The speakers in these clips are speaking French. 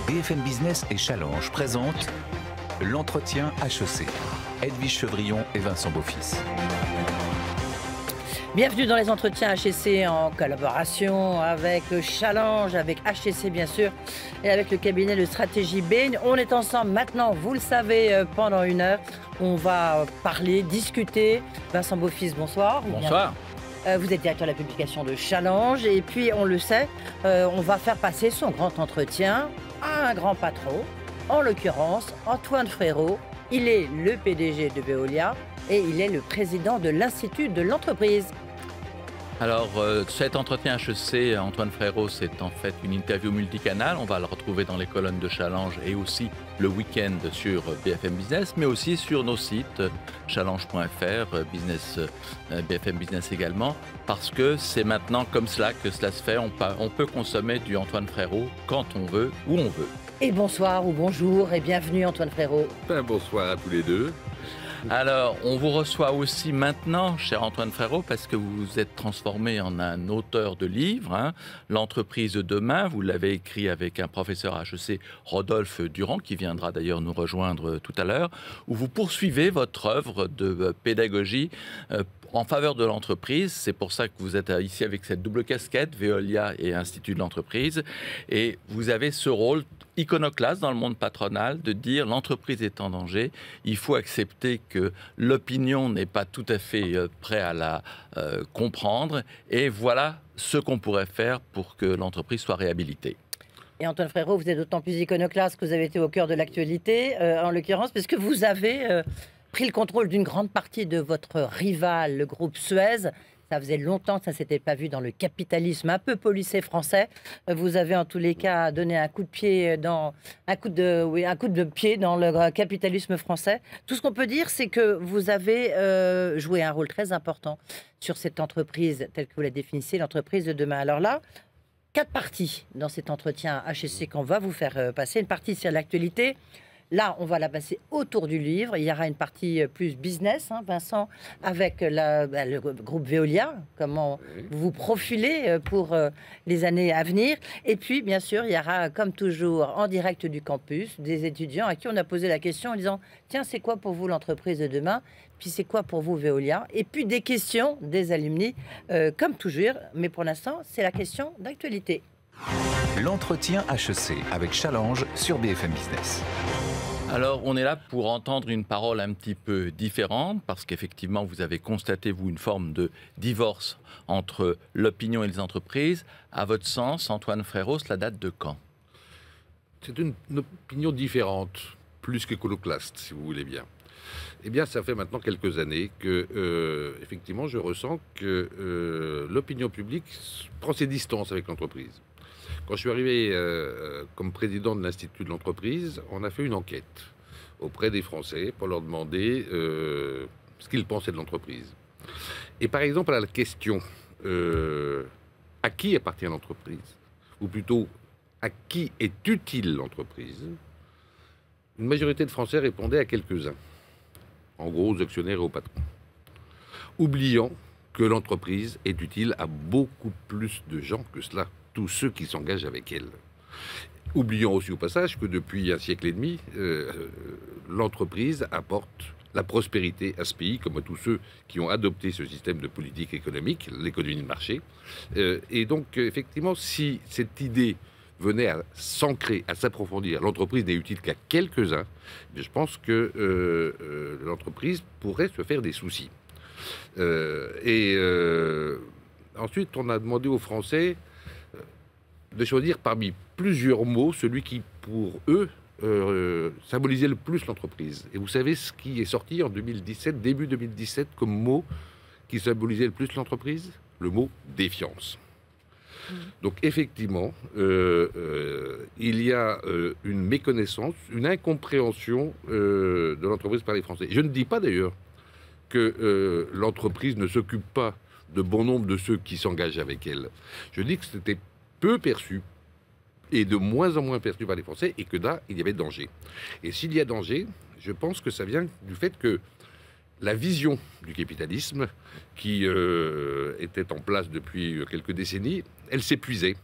BFM Business et Challenge présentent l'entretien HEC. Edwige Chevrillon et Vincent Beaufils. Bienvenue dans les entretiens HEC en collaboration avec Challenge, avec HEC bien sûr, et avec le cabinet de stratégie Bain. On est ensemble maintenant, vous le savez, pendant une heure. On va parler, discuter. Vincent Beaufils, bonsoir. Bonsoir. Vous êtes directeur de la publication de Challenge et puis on le sait, on va faire passer son grand entretien à un grand patron, en l'occurrence Antoine Frérot. Il est le PDG de Veolia et il est le président de l'Institut de l'entreprise. Alors, cet entretien HEC, Antoine Frérot, c'est en fait une interview multicanale. On va le retrouver dans les colonnes de Challenge et aussi le week-end sur BFM Business, mais aussi sur nos sites challenge.fr, BFM Business également, parce que c'est maintenant comme cela que cela se fait. On peut consommer du Antoine Frérot quand on veut, où on veut. Et bonsoir ou bonjour et bienvenue Antoine Frérot. Bonsoir à tous les deux. Alors, on vous reçoit aussi maintenant, cher Antoine Frérot, parce que vous vous êtes transformé en un auteur de livres, L'entreprise de demain. Vous l'avez écrit avec un professeur HEC, Rodolphe Durand, qui viendra d'ailleurs nous rejoindre tout à l'heure, où vous poursuivez votre œuvre de pédagogie en faveur de l'entreprise. C'est pour ça que vous êtes ici avec cette double casquette, Veolia et Institut de l'entreprise. Et vous avez ce rôle iconoclaste dans le monde patronal de dire l'entreprise est en danger, il faut accepter que l'opinion n'est pas tout à fait prête à la comprendre et voilà ce qu'on pourrait faire pour que l'entreprise soit réhabilitée. Et Antoine Frérot, vous êtes d'autant plus iconoclaste que vous avez été au cœur de l'actualité, en l'occurrence, parce que vous avez pris le contrôle d'une grande partie de votre rival, le groupe Suez. Ça faisait longtemps que ça ne s'était pas vu dans le capitalisme un peu policé français. Vous avez en tous les cas donné un coup de pied dans un coup de pied dans le capitalisme français. Tout ce qu'on peut dire, c'est que vous avez joué un rôle très important sur cette entreprise telle que vous la définissez, l'entreprise de demain. Alors là, 4 parties dans cet entretien HEC qu'on va vous faire passer. Une partie sur l'actualité. Là, on va la passer autour du livre. Il y aura une partie plus business, Vincent, avec le groupe Veolia, comment vous vous profilez pour les années à venir. Et puis, bien sûr, il y aura, comme toujours, en direct du campus, des étudiants à qui on a posé la question en disant « Tiens, c'est quoi pour vous l'entreprise de demain ?» Puis c'est quoi pour vous Veolia? Et puis des questions des alumni, comme toujours. Mais pour l'instant, c'est la question d'actualité. L'entretien HEC avec Challenge sur BFM Business. Alors, on est là pour entendre une parole un petit peu différente, parce qu'effectivement, vous avez constaté, vous, une forme de divorce entre l'opinion et les entreprises. À votre sens, Antoine Frérot, cela date de quand? C'est une opinion différente, plus qu'iconoclaste, si vous voulez bien. Eh bien, ça fait maintenant quelques années que, effectivement, je ressens que l'opinion publique prend ses distances avec l'entreprise. Quand je suis arrivé comme président de l'Institut de l'entreprise, on a fait une enquête auprès des Français pour leur demander ce qu'ils pensaient de l'entreprise. Et par exemple, à la question à qui appartient l'entreprise, ou plutôt à qui est utile l'entreprise, une majorité de Français répondait à quelques-uns, en gros aux actionnaires et aux patrons, oubliant que l'entreprise est utile à beaucoup plus de gens que cela, tous ceux qui s'engagent avec elle. Oublions aussi au passage que depuis un siècle et demi, l'entreprise apporte la prospérité à ce pays, comme à tous ceux qui ont adopté ce système de politique économique, l'économie de marché. Et donc, effectivement, si cette idée venait à s'ancrer, à s'approfondir, l'entreprise n'est utile qu'à quelques-uns, je pense que l'entreprise pourrait se faire des soucis. Ensuite, on a demandé aux Français de choisir parmi plusieurs mots celui qui, pour eux, symbolisait le plus l'entreprise. Et vous savez ce qui est sorti en 2017, début 2017, comme mot qui symbolisait le plus l'entreprise? Le mot défiance. Donc effectivement, il y a une méconnaissance, une incompréhension de l'entreprise par les Français. Je ne dis pas d'ailleurs que l'entreprise ne s'occupe pas de bon nombre de ceux qui s'engagent avec elle. Je dis que c'était peu perçu et de moins en moins perçu par les Français et que là, il y avait danger. Et s'il y a danger, je pense que ça vient du fait que la vision du capitalisme, qui était en place depuis quelques décennies, elle s'épuisait.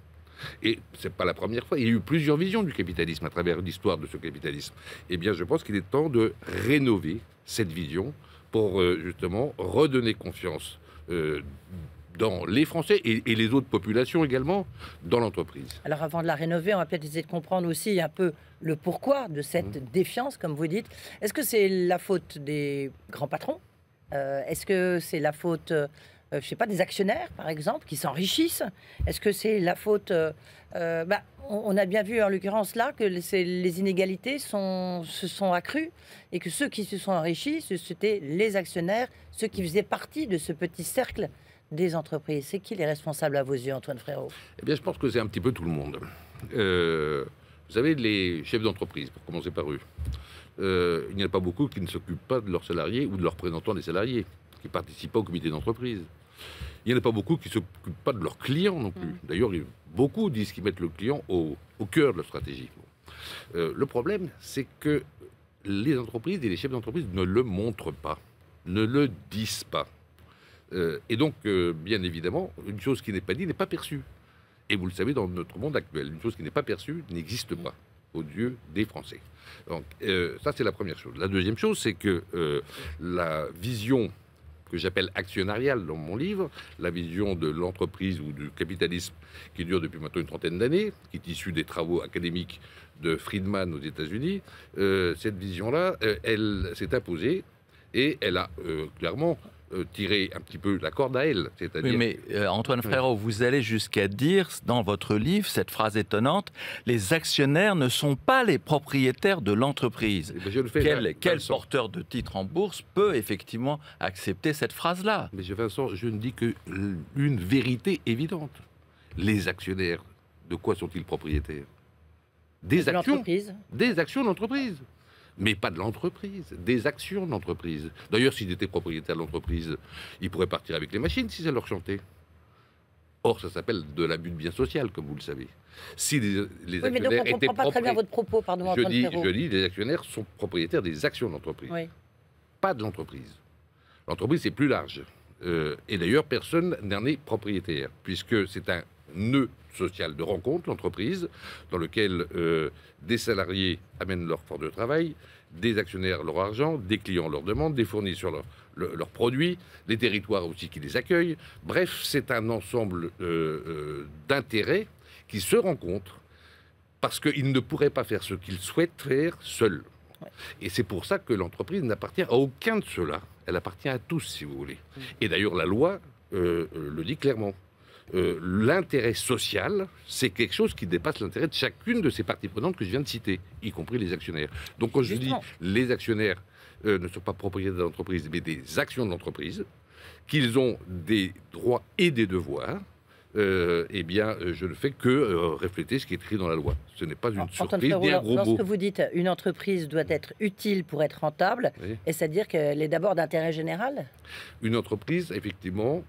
Et ce n'est pas la première fois. Il y a eu plusieurs visions du capitalisme à travers l'histoire de ce capitalisme. Eh bien, je pense qu'il est temps de rénover cette vision pour justement redonner confiance dans les Français et les autres populations également dans l'entreprise. Alors avant de la rénover, on va peut-être essayer de comprendre aussi un peu le pourquoi de cette défiance, comme vous dites. Est-ce que c'est la faute des grands patrons? Est-ce que c'est la faute, je ne sais pas, des actionnaires, par exemple, qui s'enrichissent? Est-ce que c'est la faute... on a bien vu, en l'occurrence, là, que les inégalités se sont accrues et que ceux qui se sont enrichis, c'était les actionnaires, ceux qui faisaient partie de ce petit cercle des entreprises. C'est qui les responsables à vos yeux, Antoine Frérot? Eh bien, je pense que c'est un petit peu tout le monde. Vous savez, les chefs d'entreprise, pour commencer par eux, il n'y en a pas beaucoup qui ne s'occupent pas de leurs salariés ou de leurs représentants des salariés, qui ne participent pas au comité d'entreprise. Il n'y en a pas beaucoup qui ne s'occupent pas de leurs clients non plus. D'ailleurs, beaucoup disent qu'ils mettent le client au cœur de leur stratégie. Le problème, c'est que les entreprises et les chefs d'entreprise ne le montrent pas, ne le disent pas. Et donc, bien évidemment, une chose qui n'est pas dite n'est pas perçue. Et vous le savez, dans notre monde actuel, une chose qui n'est pas perçue n'existe pas aux yeux des Français. Donc, ça, c'est la première chose. La deuxième chose, c'est que la vision que j'appelle actionnariale dans mon livre, la vision de l'entreprise ou du capitalisme qui dure depuis maintenant une trentaine d'années, qui est issue des travaux académiques de Friedman aux États-Unis, cette vision-là, elle s'est imposée et elle a clairement tirer un petit peu la corde à elle. Oui, mais Antoine Frérot, vous allez jusqu'à dire dans votre livre cette phrase étonnante: les actionnaires ne sont pas les propriétaires de l'entreprise. Quel porteur de titres en bourse peut effectivement accepter cette phrase-là? Mais Vincent, je ne dis qu'une vérité évidente. Les actionnaires, de quoi sont-ils propriétaires? Des actions d'entreprise. Mais pas de l'entreprise, des actions d'entreprise. D'ailleurs, s'ils étaient propriétaires de l'entreprise, ils pourraient partir avec les machines si ça leur chantait. Or, ça s'appelle de l'abus de bien social, comme vous le savez. Si les actionnaires mais donc on ne comprend pas très bien votre propos, pardon, Antoine Frérot. Je dis, les actionnaires sont propriétaires des actions d'entreprise, pas de l'entreprise. L'entreprise, c'est plus large. Et d'ailleurs, personne n'en est propriétaire, puisque c'est un nœud social de rencontre, l'entreprise, dans lequel des salariés amènent leur force de travail, des actionnaires leur argent, des clients leur demandent, des fournisseurs leurs produits, les territoires aussi qui les accueillent. Bref, c'est un ensemble d'intérêts qui se rencontrent parce qu'ils ne pourraient pas faire ce qu'ils souhaitent faire seuls. Et c'est pour ça que l'entreprise n'appartient à aucun de ceux-là. Elle appartient à tous, si vous voulez. Et d'ailleurs, la loi le dit clairement. L'intérêt social, c'est quelque chose qui dépasse l'intérêt de chacune de ces parties prenantes que je viens de citer, y compris les actionnaires. Donc quand je dis les actionnaires ne sont pas propriétaires de l'entreprise, mais des actions de l'entreprise, qu'ils ont des droits et des devoirs, eh bien, je ne fais que refléter ce qui est écrit dans la loi. Ce n'est pas une surprise ni un gros mot. Lorsque vous dites une entreprise doit être utile pour être rentable, est-ce à dire qu'elle est d'abord d'intérêt général? Une entreprise, effectivement,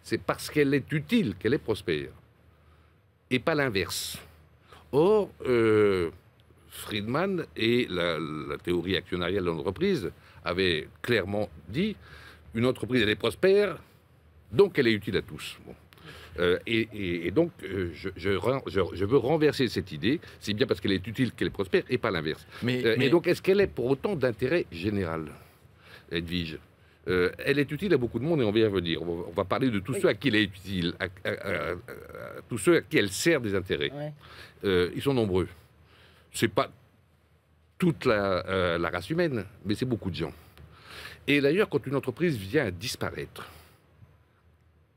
c'est parce qu'elle est utile qu'elle est prospère, et pas l'inverse. Or, Friedman et la théorie actionnariale de l'entreprise avaient clairement dit une entreprise, elle est prospère, donc elle est utile à tous. Bon. Et donc, je veux renverser cette idée. C'est bien parce qu'elle est utile qu'elle est prospère et pas l'inverse. Et donc, est-ce qu'elle est pour autant d'intérêt général, Edwige? Elle est utile à beaucoup de monde et on va y revenir. On va parler de tous ceux à qui elle est utile, à tous ceux à qui elle sert des intérêts. Ils sont nombreux. C'est pas toute la race humaine, mais c'est beaucoup de gens. Et d'ailleurs, quand une entreprise vient à disparaître,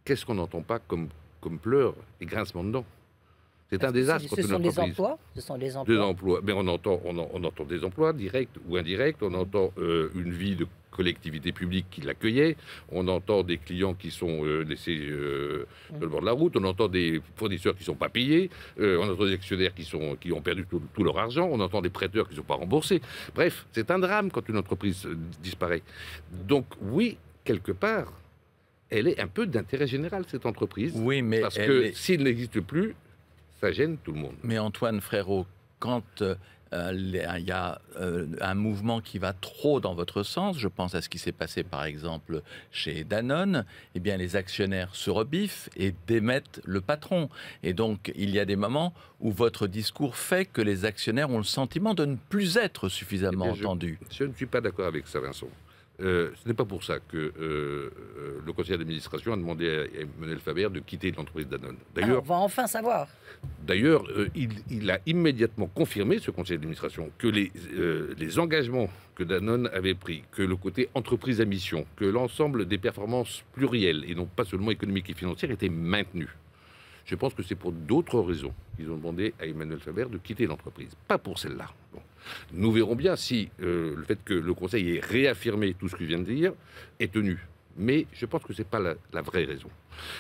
qu'est-ce qu'on n'entend pas comme pleurs et grincements de dents? C'est un désastre. Ce sont des emplois. Ce sont des emplois. Des emplois. Mais on entend des emplois directs ou indirects. On entend une vie de collectivité publique qui l'accueillait. On entend des clients qui sont laissés sur le bord de la route. On entend des fournisseurs qui ne sont pas payés. On entend des actionnaires qui ont perdu tout leur argent. On entend des prêteurs qui ne sont pas remboursés. Bref, c'est un drame quand une entreprise disparaît. Donc oui, quelque part, elle est un peu d'intérêt général, cette entreprise. Oui, mais parce que s'il n'existe plus, ça gêne tout le monde. Mais Antoine Frérot, quand il y a un mouvement qui va trop dans votre sens. Je pense à ce qui s'est passé par exemple chez Danone. Eh bien, les actionnaires se rebiffent et démettent le patron. Et donc, il y a des moments où votre discours fait que les actionnaires ont le sentiment de ne plus être suffisamment entendus. Je ne suis pas d'accord avec ça, Vincent. Ce n'est pas pour ça que le conseil d'administration a demandé à Emmanuel Faber de quitter l'entreprise Danone. D'ailleurs, on va enfin savoir. D'ailleurs, il a immédiatement confirmé, ce conseil d'administration, que les engagements que Danone avait pris, que le côté entreprise à mission, que l'ensemble des performances plurielles, et non pas seulement économiques et financières, étaient maintenus. Je pense que c'est pour d'autres raisons qu'ils ont demandé à Emmanuel Faber de quitter l'entreprise, pas pour celle-là. Bon. Nous verrons bien si le fait que le Conseil ait réaffirmé tout ce que je viens de dire est tenu. Mais je pense que ce n'est pas la vraie raison.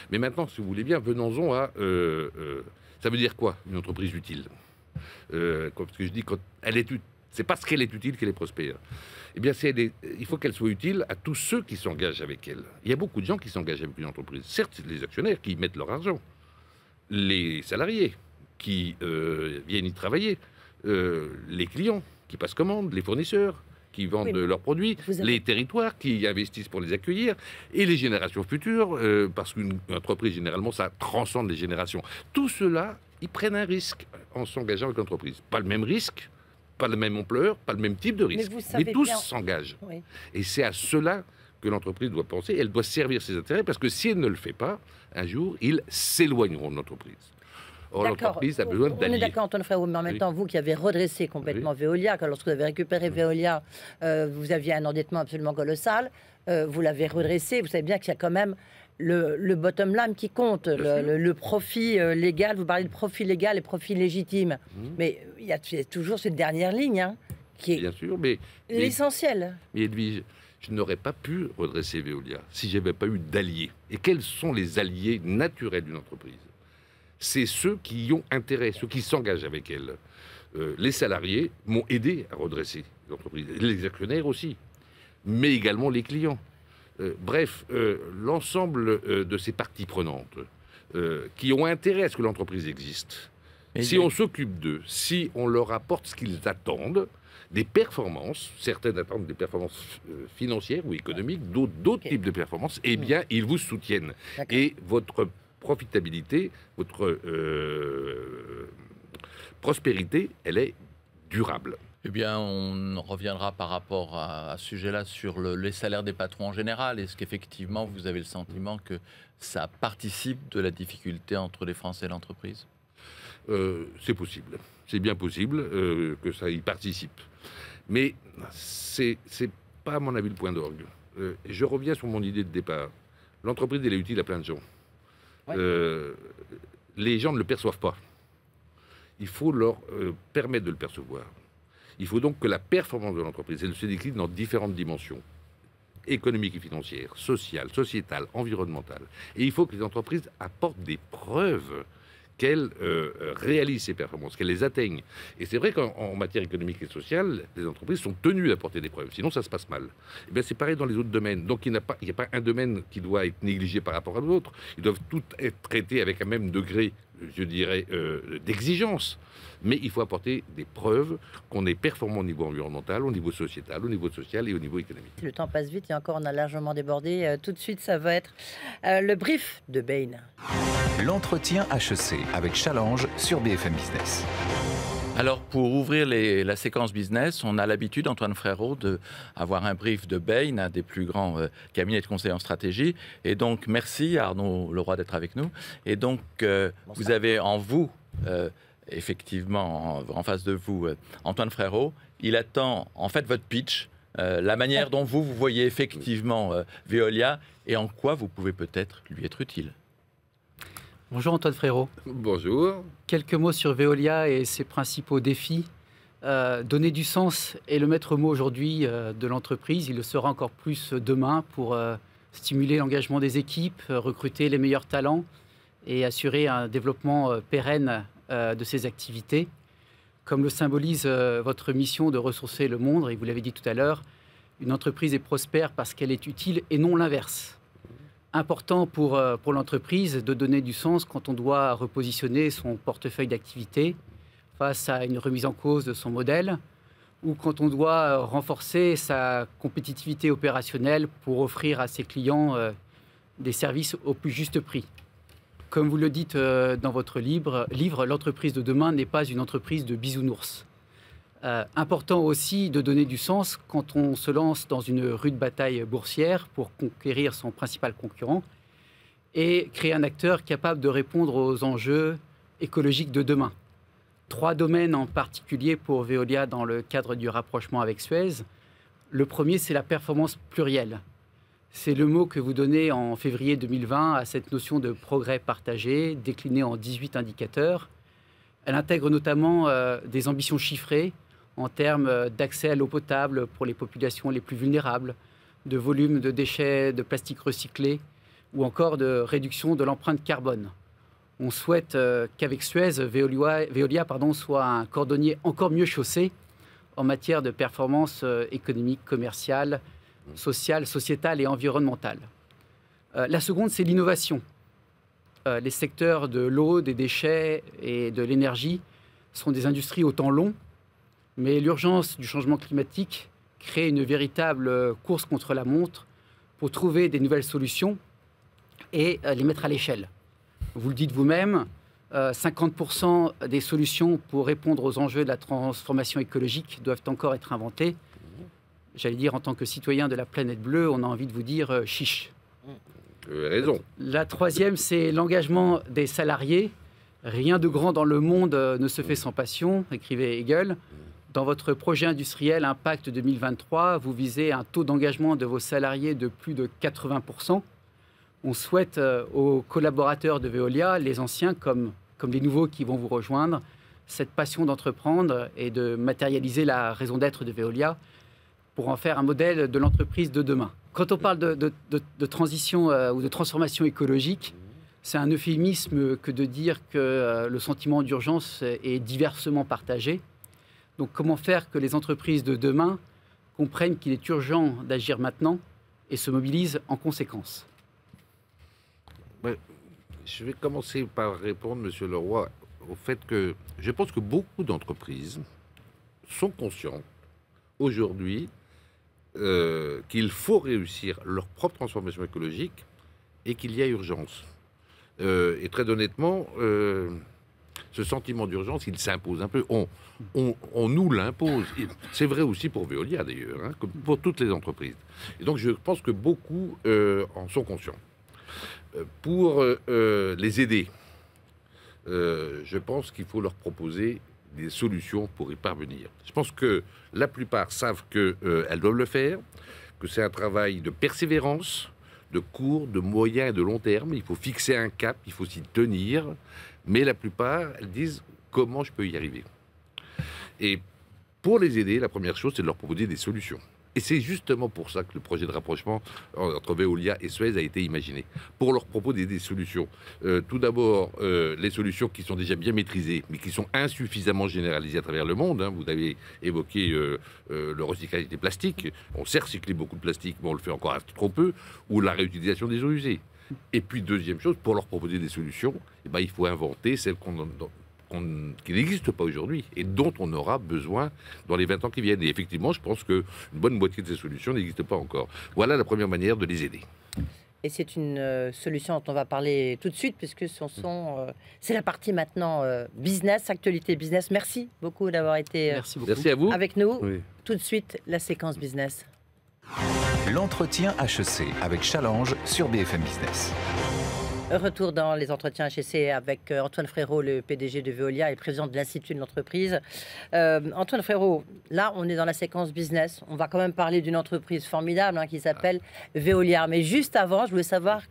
Mais maintenant, si vous voulez bien, venons-en à... ça veut dire quoi, une entreprise utile parce que je dis, quand elle est utile, c'est parce qu'elle est utile qu'elle est prospère. Eh bien, il faut qu'elle soit utile à tous ceux qui s'engagent avec elle. Il y a beaucoup de gens qui s'engagent avec une entreprise. Certes, les actionnaires qui y mettent leur argent, les salariés qui viennent y travailler, les clients qui passent commande, les fournisseurs qui vendent leurs produits, les territoires qui investissent pour les accueillir, et les générations futures, parce qu'une entreprise, généralement, ça transcende les générations. Tout cela, ils prennent un risque en s'engageant avec l'entreprise. Pas le même risque, pas la même ampleur, pas le même type de risque. Mais tous s'engagent. Oui. Et c'est à cela que l'entreprise doit penser. Elle doit servir ses intérêts, parce que si elle ne le fait pas, un jour, ils s'éloigneront de l'entreprise. Or, l'entreprise a besoin d'alliés. On est d'accord, Antoine Frérot, mais en même temps, vous qui avez redressé complètement Veolia, quand lorsque vous avez récupéré Veolia, vous aviez un endettement absolument colossal, vous l'avez redressé, vous savez bien qu'il y a quand même le bottom line qui compte, le profit légal, vous parlez de profit légal et profit légitime, mais il y a toujours cette dernière ligne qui est bien sûr, l'essentiel. Mais Edwige, je n'aurais pas pu redresser Veolia si je n'avais pas eu d'alliés. Et quels sont les alliés naturels d'une entreprise ? C'est ceux qui y ont intérêt, ceux qui s'engagent avec elle. Les salariés m'ont aidé à redresser l'entreprise, les actionnaires aussi, mais également les clients. Bref, l'ensemble de ces parties prenantes qui ont intérêt à ce que l'entreprise existe, si on s'occupe d'eux, si on leur apporte ce qu'ils attendent, des performances, certaines attendent des performances financières ou économiques, d'autres types de performances, eh bien, ils vous soutiennent. Et votre profitabilité, votre prospérité, elle est durable. Eh bien, on reviendra par rapport à ce sujet-là sur les salaires des patrons en général. Est-ce qu'effectivement, vous avez le sentiment que ça participe de la difficulté entre les Français et l'entreprise ? C'est possible. C'est bien possible que ça y participe. Mais c'est pas, à mon avis, le point d'orgue. Je reviens sur mon idée de départ. L'entreprise, elle est utile à plein de gens. Les gens ne le perçoivent pas. Il faut leur permettre de le percevoir. Il faut donc que la performance de l'entreprise, elle se décline dans différentes dimensions, économiques et financières, sociales, sociétales, environnementales. Et il faut que les entreprises apportent des preuves qu'elles réalisent ces performances, qu'elles les atteignent. Et c'est vrai qu'en matière économique et sociale, les entreprises sont tenues d'apporter des preuves, sinon ça se passe mal. Et bien c'est pareil dans les autres domaines. Donc il n'y a pas un domaine qui doit être négligé par rapport à l'autre. Ils doivent tous être traités avec un même degré, je dirais, d'exigence. Mais il faut apporter des preuves qu'on est performant au niveau environnemental, au niveau sociétal, au niveau social et au niveau économique. Le temps passe vite et encore on a largement débordé. Tout de suite, ça va être le brief de Bain. L'entretien HEC avec Challenge sur BFM Business. Alors, pour ouvrir la séquence business, on a l'habitude, Antoine Frérot, d'avoir un brief de Bain, un des plus grands cabinets de conseil en stratégie. Et donc, merci à Arnaud Leroy d'être avec nous. Et donc, vous avez en vous, effectivement, en face de vous, Antoine Frérot. Il attend, en fait, votre pitch, la manière dont vous voyez effectivement Veolia et en quoi vous pouvez peut-être lui être utile. Bonjour Antoine Frérot. Bonjour. Quelques mots sur Veolia et ses principaux défis. Donner du sens est le maître mot aujourd'hui de l'entreprise. Il le sera encore plus demain pour stimuler l'engagement des équipes, recruter les meilleurs talents et assurer un développement pérenne de ses activités. Comme le symbolise votre mission de ressourcer le monde, et vous l'avez dit tout à l'heure, une entreprise est prospère parce qu'elle est utile et non l'inverse. Important pour l'entreprise de donner du sens quand on doit repositionner son portefeuille d'activités face à une remise en cause de son modèle, ou quand on doit renforcer sa compétitivité opérationnelle pour offrir à ses clients des services au plus juste prix. Comme vous le dites dans votre livre, l'entreprise de demain n'est pas une entreprise de bisounours. Important aussi de donner du sens quand on se lance dans une rude bataille boursière pour conquérir son principal concurrent et créer un acteur capable de répondre aux enjeux écologiques de demain. 3 domaines en particulier pour Veolia dans le cadre du rapprochement avec Suez. Le premier, c'est la performance plurielle. C'est le mot que vous donnez en février 2020 à cette notion de progrès partagé, déclinée en 18 indicateurs. Elle intègre notamment des ambitions chiffrées en termes d'accès à l'eau potable pour les populations les plus vulnérables, de volume de déchets de plastique recyclés ou encore de réduction de l'empreinte carbone. On souhaite qu'avec Suez, Veolia soit un cordonnier encore mieux chaussé en matière de performance économique, commerciale, sociale, sociétale et environnementale. La seconde, c'est l'innovation. Les secteurs de l'eau, des déchets et de l'énergie sont des industries au temps long, mais l'urgence du changement climatique crée une véritable course contre la montre pour trouver des nouvelles solutions et les mettre à l'échelle. Vous le dites vous-même, 50% des solutions pour répondre aux enjeux de la transformation écologique doivent encore être inventées. J'allais dire, en tant que citoyen de la planète bleue, on a envie de vous dire chiche. Vous avez raison. La troisième, c'est l'engagement des salariés. Rien de grand dans le monde ne se fait sans passion, écrivait Hegel. Dans votre projet industriel Impact 2023, vous visez un taux d'engagement de vos salariés de plus de 80%. On souhaite aux collaborateurs de Veolia, les anciens comme les nouveaux qui vont vous rejoindre, cette passion d'entreprendre et de matérialiser la raison d'être de Veolia pour en faire un modèle de l'entreprise de demain. Quand on parle de transition ou de transformation écologique, c'est un euphémisme que de dire que le sentiment d'urgence est diversement partagé. Donc comment faire que les entreprises de demain comprennent qu'il est urgent d'agir maintenant et se mobilisent en conséquence? Je vais commencer par répondre, Monsieur Leroy, au fait que je pense que beaucoup d'entreprises sont conscientes aujourd'hui qu'il faut réussir leur propre transformation écologique et qu'il y a urgence. Et très honnêtement, ce sentiment d'urgence, il s'impose un peu. On nous l'impose. C'est vrai aussi pour Veolia d'ailleurs, hein, comme pour toutes les entreprises. Et donc je pense que beaucoup en sont conscients. Pour les aider, je pense qu'il faut leur proposer des solutions pour y parvenir. Je pense que la plupart savent qu'elles doivent le faire, que c'est un travail de persévérance, de court, de moyen et de long terme. Il faut fixer un cap, il faut s'y tenir, mais la plupart, elles disent comment je peux y arriver. Et pour les aider, la première chose, c'est de leur proposer des solutions. Et c'est justement pour ça que le projet de rapprochement entre Veolia et Suez a été imaginé, pour leur proposer des solutions. Tout d'abord, les solutions qui sont déjà bien maîtrisées, mais qui sont insuffisamment généralisées à travers le monde. Hein. Vous avez évoqué le recyclage des plastiques. On sait recycler beaucoup de plastique, mais on le fait encore trop peu. Ou la réutilisation des eaux usées. Et puis, deuxième chose, pour leur proposer des solutions, eh ben, il faut inventer celles qui n'existent pas aujourd'hui et dont on aura besoin dans les 20 ans qui viennent. Et effectivement, je pense qu'une bonne moitié de ces solutions n'existent pas encore. Voilà la première manière de les aider. Et c'est une solution dont on va parler tout de suite, puisque c'est la partie maintenant business, actualité business. Merci beaucoup d'avoir été Merci à vous. avec nous. Oui. Tout de suite, la séquence business. L'entretien HEC avec Challenge sur BFM Business. Retour dans les entretiens HEC avec Antoine Frérot, le PDG de Veolia et président de l'Institut de l'entreprise. Antoine Frérot, là, on est dans la séquence business. On va quand même parler d'une entreprise formidable qui s'appelle Veolia. Mais juste avant, je voulais savoir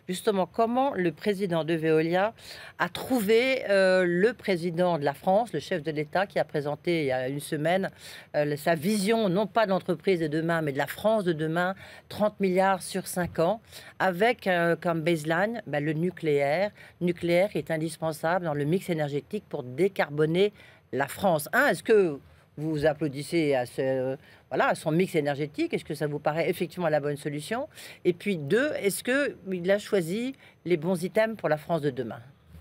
justement comment le président de Veolia a trouvé le président de la France, le chef de l'État, qui a présenté il y a une semaine sa vision, non pas de l'entreprise de demain, mais de la France de demain, 30 milliards sur 5 ans, avec comme baseline le nucléaire qui est indispensable dans le mix énergétique pour décarboner la France. Est-ce que vous applaudissez à son mix énergétique? Est-ce que ça vous paraît effectivement la bonne solution? Et puis 2, est-ce qu'il a choisi les bons items pour la France de demain?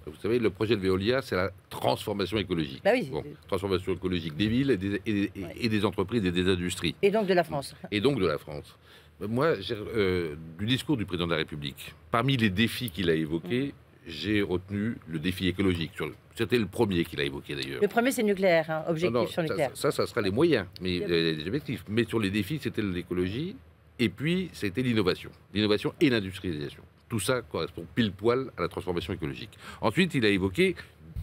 Vous savez, le projet de Veolia, c'est la transformation écologique. Bah oui. Bon, transformation écologique des villes et des entreprises et des industries. Et donc de la France. Et donc de la France. Moi, du discours du président de la République, parmi les défis qu'il a évoqués, j'ai retenu le défi écologique. C'était le premier qu'il a évoqué d'ailleurs. Le premier, c'est nucléaire, hein, objectif Non, sur nucléaire. Ça sera les moyens, mais les objectifs. Mais sur les défis, c'était l'écologie, et puis c'était l'innovation. L'innovation et l'industrialisation. Tout ça correspond pile poil à la transformation écologique. Ensuite, il a évoqué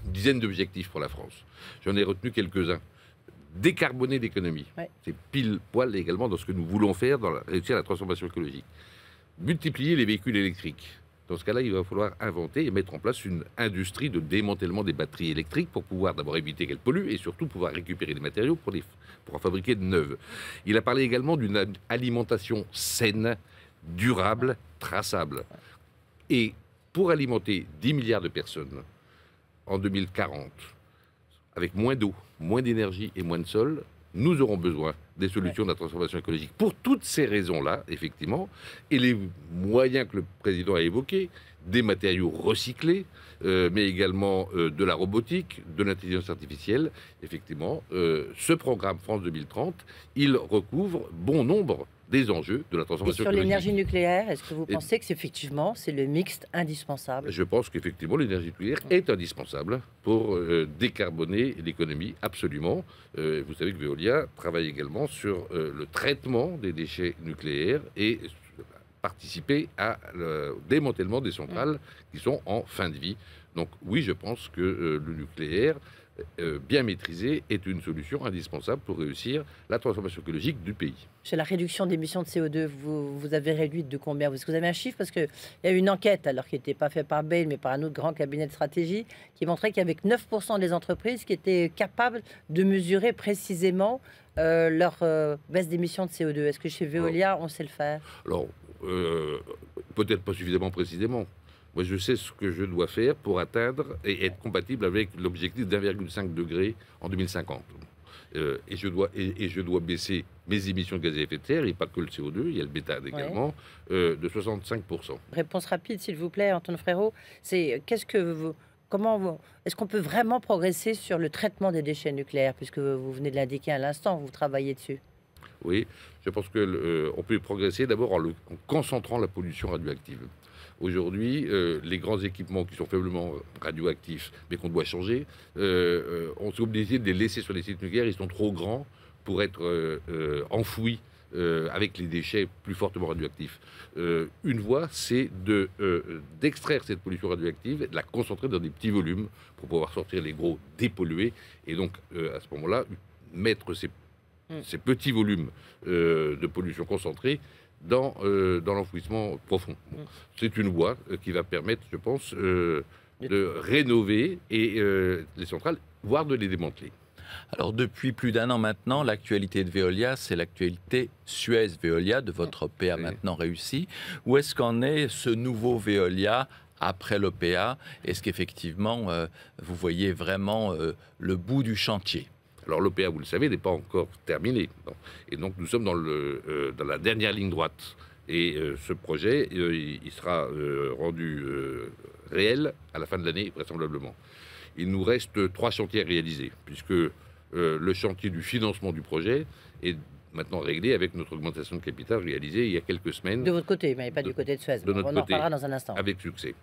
une dizaine d'objectifs pour la France. J'en ai retenu quelques-uns. Décarboner l'économie. Ouais. C'est pile poil également dans ce que nous voulons faire dans réussir la transformation écologique. Multiplier les véhicules électriques. Dans ce cas-là, il va falloir inventer et mettre en place une industrie de démantèlement des batteries électriques pour pouvoir d'abord éviter qu'elles polluent et surtout pouvoir récupérer des matériaux pour en fabriquer de neuves. Il a parlé également d'une alimentation saine, durable, traçable. Et pour alimenter 10 milliards de personnes en 2040, avec moins d'eau, moins d'énergie et moins de sol, nous aurons besoin des solutions de la transformation écologique. Pour toutes ces raisons-là, effectivement, et les moyens que le président a évoqués, des matériaux recyclés, mais également de la robotique, de l'intelligence artificielle, effectivement, ce programme France 2030, il recouvre bon nombre des enjeux de la Et transformation sur écologique. l'énergie nucléaire, est-ce que vous pensez que c'est effectivement c'est le mixte indispensable? Je pense qu'effectivement, l'énergie nucléaire est indispensable pour décarboner l'économie, absolument. Vous savez que Veolia travaille également sur le traitement des déchets nucléaires et participer au démantèlement des centrales qui sont en fin de vie. Donc oui, je pense que le nucléaire, bien maîtrisé, est une solution indispensable pour réussir la transformation écologique du pays. Sur la réduction d'émissions de CO2, vous avez réduit de combien? Est-ce que vous avez un chiffre? Parce qu'il y a eu une enquête, alors qui n'était pas faite par Bain, mais par un autre grand cabinet de stratégie, qui montrait qu'il y avait que 9% des entreprises qui étaient capables de mesurer précisément leur baisse d'émissions de CO2. Est-ce que chez Veolia, on sait le faire? Alors, peut-être pas suffisamment précisément. Moi, je sais ce que je dois faire pour atteindre et être compatible avec l'objectif d'1,5 degré en 2050. Et je dois baisser mes émissions de gaz à effet de serre, et pas que le CO2, il y a le méthane également, de 65%. Réponse rapide, s'il vous plaît, Antoine Frérot. C'est est-ce qu'on peut vraiment progresser sur le traitement des déchets nucléaires, puisque vous venez de l'indiquer à l'instant, vous travaillez dessus? Oui, je pense qu'on peut progresser d'abord en concentrant la pollution radioactive. Aujourd'hui, les grands équipements qui sont faiblement radioactifs, mais qu'on doit changer, on s'est obligé de les laisser sur les sites nucléaires. Ils sont trop grands pour être enfouis avec les déchets plus fortement radioactifs. Une voie, c'est d'extraire cette pollution radioactive et de la concentrer dans des petits volumes pour pouvoir sortir les gros dépollués. Et donc, à ce moment-là, mettre ces petits volumes de pollution concentrée dans l'enfouissement profond. Bon, c'est une voie qui va permettre, je pense, de rénover les centrales, voire de les démanteler. Alors depuis plus d'un an maintenant, l'actualité de Veolia, c'est l'actualité Suez-Veolia, de votre PA maintenant réussi. Où est-ce qu'en est ce nouveau Veolia après l'OPA? Est-ce qu'effectivement, vous voyez vraiment le bout du chantier? Alors l'OPA, vous le savez, n'est pas encore terminé. Et donc nous sommes dans la dernière ligne droite. Et ce projet, il sera rendu réel à la fin de l'année, vraisemblablement. Il nous reste 3 chantiers à réaliser, puisque le chantier du financement du projet est maintenant réglé avec notre augmentation de capital réalisée il y a quelques semaines. De votre côté, mais pas du côté de Suez. De notre On en reparlera dans un instant. Avec succès.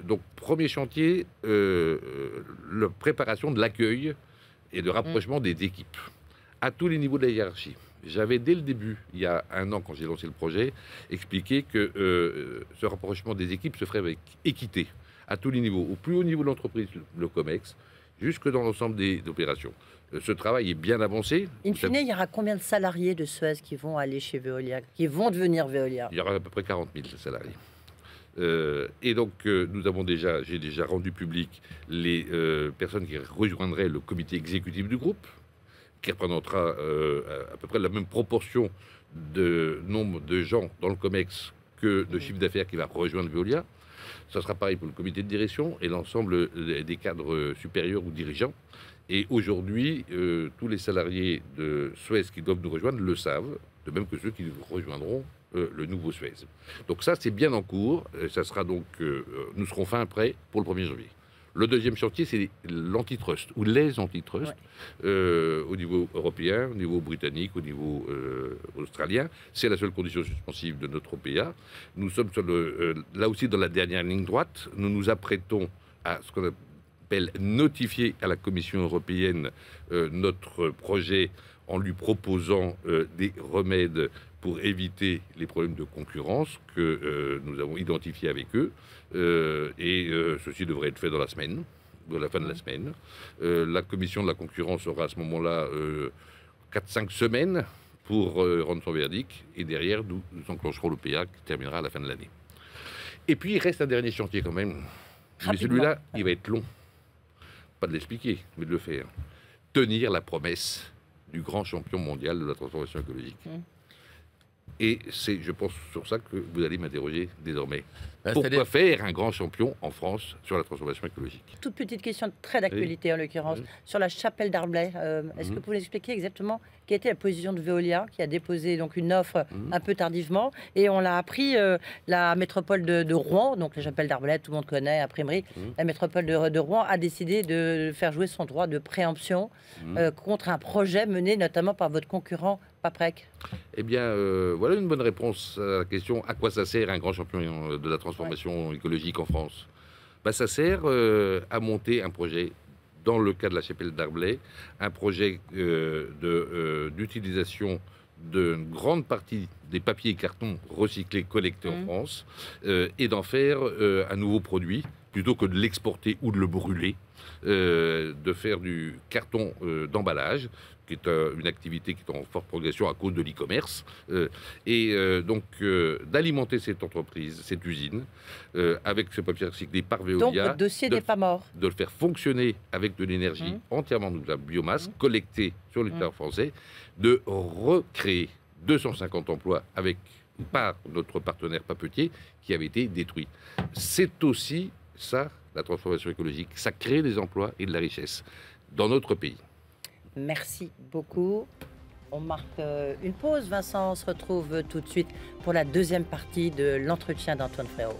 Donc premier chantier, la préparation de l'accueil et de rapprochement des équipes à tous les niveaux de la hiérarchie. J'avais dès le début, il y a un an quand j'ai lancé le projet, expliqué que ce rapprochement des équipes se ferait avec équité à tous les niveaux, au plus haut niveau de l'entreprise, le COMEX, jusque dans l'ensemble des opérations. Ce travail est bien avancé. In fine, il y aura combien de salariés de Suez qui vont aller chez Veolia, qui vont devenir Veolia? Il y aura à peu près 40 000 salariés. Et donc, j'ai déjà rendu public les personnes qui rejoindraient le comité exécutif du groupe, qui représentera à peu près la même proportion de nombre de gens dans le COMEX que de chiffre d'affaires qui va rejoindre Veolia. Ça sera pareil pour le comité de direction et l'ensemble des cadres supérieurs ou dirigeants. Et aujourd'hui, tous les salariés de Suez qui doivent nous rejoindre le savent, de même que ceux qui rejoindront le nouveau Suez. Donc ça, c'est bien en cours. Ça sera donc, nous serons fin prêts pour le 1er janvier. Le deuxième chantier, c'est l'antitrust, ou les antitrusts, au niveau européen, au niveau britannique, au niveau australien. C'est la seule condition suspensive de notre OPA. Nous sommes là aussi dans la dernière ligne droite. Nous nous apprêtons à ce qu'on appelle notifier à la Commission européenne notre projet en lui proposant des remèdes pour éviter les problèmes de concurrence que nous avons identifiés avec eux. Ceci devrait être fait dans la semaine, de la fin de la semaine. La commission de la concurrence aura à ce moment-là 4-5 semaines pour rendre son verdict. Et derrière, nous enclencherons l'OPA qui terminera à la fin de l'année. Et puis, il reste un dernier chantier quand même. Rapidement. Mais celui-là, il va être long. Pas de l'expliquer, mais de le faire. Tenir la promesse du grand champion mondial de la transformation écologique. Et c'est, je pense, sur ça que vous allez m'interroger désormais. Pourquoi faire un grand champion en France sur la transformation écologique? Toute petite question très d'actualité en l'occurrence. Sur la chapelle d'Arblay, est-ce que vous pouvez expliquer exactement quelle était la position de Veolia qui a déposé donc une offre un peu tardivement? Et on l'a appris, la métropole de Rouen, donc la chapelle d'Arblay, tout le monde connaît, imprimerie, la métropole de Rouen a décidé de faire jouer son droit de préemption contre un projet mené notamment par votre concurrent Paprec. Eh bien, voilà une bonne réponse à la question à quoi ça sert un grand champion de la transformation écologique en France. Ça sert à monter un projet, dans le cas de la chapelle d'Arblay, un projet d'utilisation d'une grande partie des papiers et cartons recyclés collectés en France et d'en faire un nouveau produit, plutôt que de l'exporter ou de le brûler, de faire du carton d'emballage, qui est une activité qui est en forte progression à cause de l'e-commerce, donc d'alimenter cette entreprise, cette usine, avec ce papier recyclé par Veolia. Donc votre dossier n'est pas mort. De le faire fonctionner avec de l'énergie entièrement de la biomasse collectée sur le territoire français, de recréer 250 emplois par notre partenaire papetier qui avait été détruit. C'est aussi ça, la transformation écologique. Ça crée des emplois et de la richesse dans notre pays. Merci beaucoup. On marque une pause. Vincent, on se retrouve tout de suite pour la deuxième partie de l'entretien d'Antoine Frérot.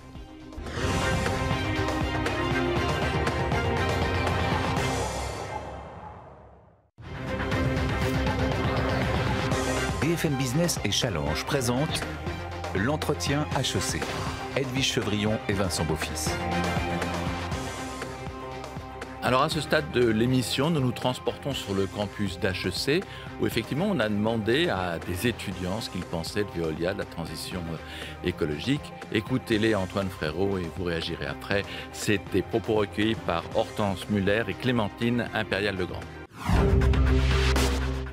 BFM Business et Challenge présentent l'entretien HEC. Edwige Chevrillon et Vincent Beaufils. Alors à ce stade de l'émission, nous nous transportons sur le campus d'HEC où effectivement on a demandé à des étudiants ce qu'ils pensaient de Veolia, de la transition écologique. Écoutez-les, Antoine Frérot, et vous réagirez après. C'est des propos recueillis par Hortense Muller et Clémentine Impérial-Legrand.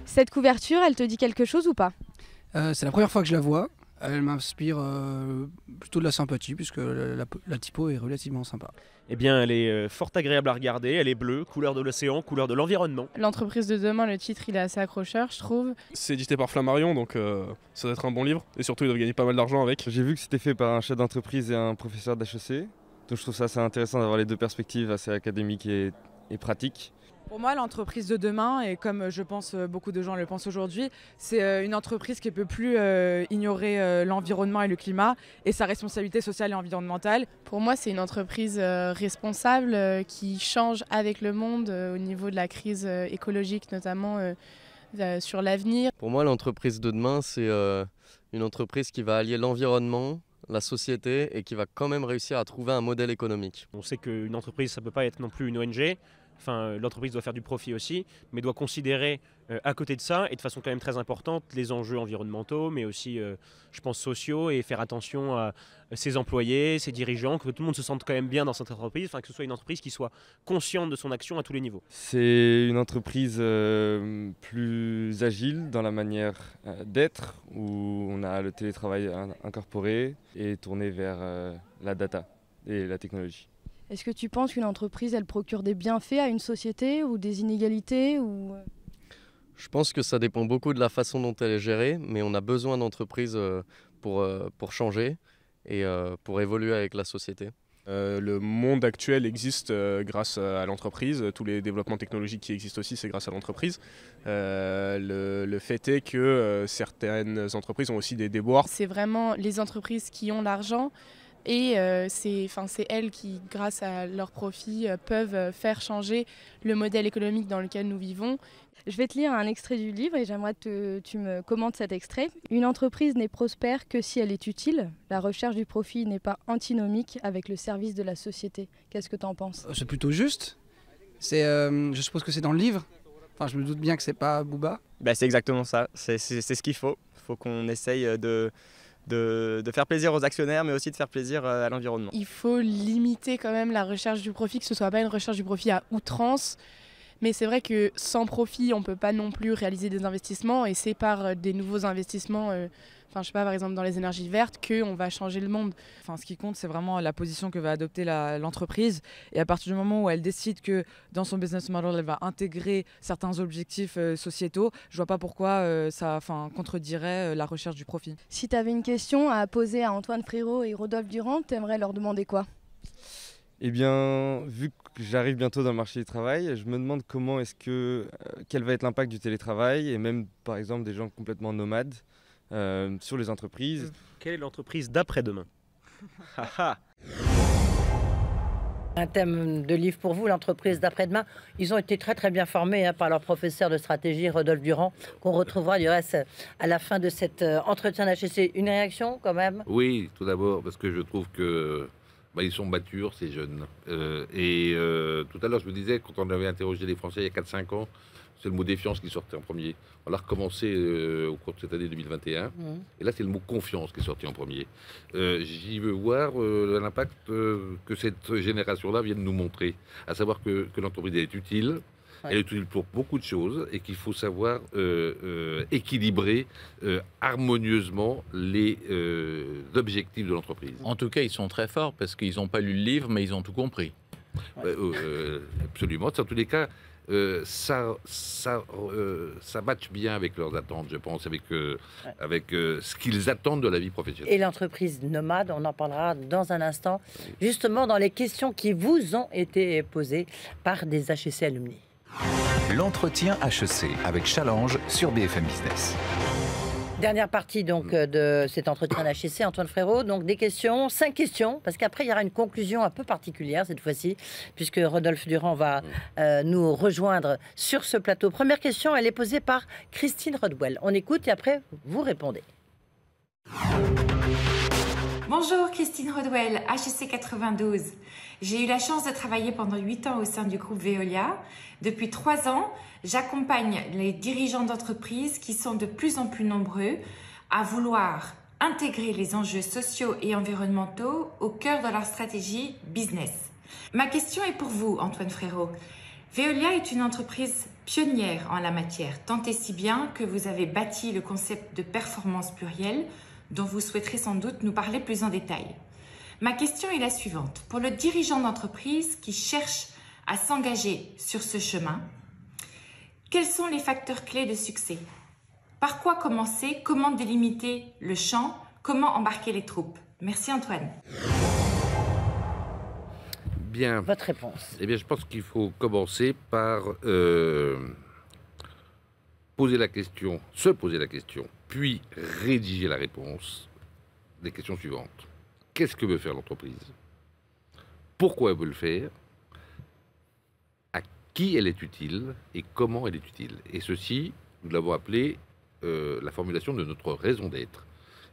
Cette couverture, elle te dit quelque chose ou pas? C'est la première fois que je la vois. Elle m'inspire plutôt de la sympathie puisque la typo est relativement sympa. Eh bien, elle est fort agréable à regarder. Elle est bleue, couleur de l'océan, couleur de l'environnement. L'entreprise de demain, le titre, il est assez accrocheur, je trouve. C'est édité par Flammarion, donc ça doit être un bon livre. Et surtout, ils doivent gagner pas mal d'argent avec. J'ai vu que c'était fait par un chef d'entreprise et un professeur d'HEC. Donc je trouve ça assez intéressant d'avoir les deux perspectives, assez académiques et pratiques. Pour moi, l'entreprise de demain, et comme je pense beaucoup de gens le pensent aujourd'hui, c'est une entreprise qui ne peut plus ignorer l'environnement et le climat et sa responsabilité sociale et environnementale. Pour moi, c'est une entreprise responsable qui change avec le monde au niveau de la crise écologique, notamment sur l'avenir. Pour moi, l'entreprise de demain, c'est une entreprise qui va allier l'environnement, la société et qui va quand même réussir à trouver un modèle économique. On sait qu'une entreprise, ça ne peut pas être non plus une ONG. Enfin, l'entreprise doit faire du profit aussi, mais doit considérer à côté de ça, et de façon quand même très importante, les enjeux environnementaux, mais aussi, je pense, sociaux, et faire attention à ses employés, ses dirigeants, que tout le monde se sente quand même bien dans cette entreprise, enfin, que ce soit une entreprise qui soit consciente de son action à tous les niveaux. C'est une entreprise plus agile dans la manière d'être, où on a le télétravail incorporé et tourné vers la data et la technologie. Est-ce que tu penses qu'une entreprise, elle procure des bienfaits à une société ou des inégalités ou... Je pense que ça dépend beaucoup de la façon dont elle est gérée, mais on a besoin d'entreprises pour changer et pour évoluer avec la société. Le monde actuel existe grâce à l'entreprise. Tous les développements technologiques qui existent aussi, c'est grâce à l'entreprise. Le fait est que certaines entreprises ont aussi des déboires. C'est vraiment les entreprises qui ont l'argent Et c'est elles qui, grâce à leurs profits, peuvent faire changer le modèle économique dans lequel nous vivons. Je vais te lire un extrait du livre et j'aimerais que tu me commentes cet extrait. Une entreprise n'est prospère que si elle est utile. La recherche du profit n'est pas antinomique avec le service de la société. Qu'est-ce que tu en penses? C'est plutôt juste. Je suppose que c'est dans le livre. Enfin, je me doute bien que c'est pas Booba. C'est exactement ça. C'est ce qu'il faut. Il faut qu'on essaye de faire plaisir aux actionnaires, mais aussi de faire plaisir à l'environnement. Il faut limiter quand même la recherche du profit, que ce ne soit pas une recherche du profit à outrance. Mais c'est vrai que sans profit, on ne peut pas non plus réaliser des investissements. Et c'est par des nouveaux investissements, je sais pas, par exemple dans les énergies vertes, qu'on va changer le monde. Ce qui compte, c'est vraiment la position que va adopter l'entreprise. Et à partir du moment où elle décide que dans son business model, elle va intégrer certains objectifs sociétaux, je ne vois pas pourquoi ça contredirait la recherche du profit. Si tu avais une question à poser à Antoine Frérot et Rodolphe Durand, tu aimerais leur demander quoi? Eh bien, vu que j'arrive bientôt dans le marché du travail, je me demande quel va être l'impact du télétravail et même, par exemple, des gens complètement nomades sur les entreprises. Quelle est l'entreprise d'après-demain? Un thème de livre pour vous, l'entreprise d'après-demain. Ils ont été très très bien formés par leur professeur de stratégie, Rodolphe Durand, qu'on retrouvera du reste à la fin de cet entretien d'HEC. Une réaction quand même? Oui, tout d'abord, parce que je trouve que ils sont matures, ces jeunes. Tout à l'heure, je me disais, quand on avait interrogé les Français il y a 4-5 ans, c'est le mot défiance qui sortait en premier. On l'a recommencé au cours de cette année 2021. Et là, c'est le mot confiance qui est sorti en premier. J'y veux voir l'impact que cette génération-là vient de nous montrer. À savoir que l'entreprise est utile. Elle est utile pour beaucoup de choses et qu'il faut savoir équilibrer harmonieusement les objectifs de l'entreprise. En tout cas, ils sont très forts parce qu'ils n'ont pas lu le livre, mais ils ont tout compris. Absolument. En tous les cas, ça matche bien avec leurs attentes, je pense, avec ce qu'ils attendent de la vie professionnelle. Et l'entreprise nomade, on en parlera dans un instant, justement dans les questions qui vous ont été posées par des HEC alumni. L'entretien HEC avec Challenge sur BFM Business. Dernière partie donc de cet entretien d'HEC, Antoine Frérot. Donc des questions, 5 questions, parce qu'après il y aura une conclusion un peu particulière cette fois-ci, puisque Rodolphe Durand va nous rejoindre sur ce plateau. Première question, elle est posée par Christine Rodwell. On écoute et après vous répondez. Bonjour, Christine Rodwell, HEC 92. J'ai eu la chance de travailler pendant 8 ans au sein du groupe Veolia. Depuis 3 ans, j'accompagne les dirigeants d'entreprises qui sont de plus en plus nombreux à vouloir intégrer les enjeux sociaux et environnementaux au cœur de leur stratégie business. Ma question est pour vous, Antoine Frérot. Veolia est une entreprise pionnière en la matière, tant et si bien que vous avez bâti le concept de performance plurielle dont vous souhaiterez sans doute nous parler plus en détail. Ma question est la suivante. Pour le dirigeant d'entreprise qui cherche à s'engager sur ce chemin, quels sont les facteurs clés de succès? Par quoi commencer? Comment délimiter le champ? Comment embarquer les troupes? Merci Antoine. Bien. Votre réponse? Eh bien, je pense qu'il faut commencer par poser la question, se poser la question, puis rédiger la réponse des questions suivantes. Qu'est-ce que veut faire l'entreprise? Pourquoi elle veut le faire? À qui elle est utile? Et comment elle est utile? Et ceci, nous l'avons appelé la formulation de notre raison d'être.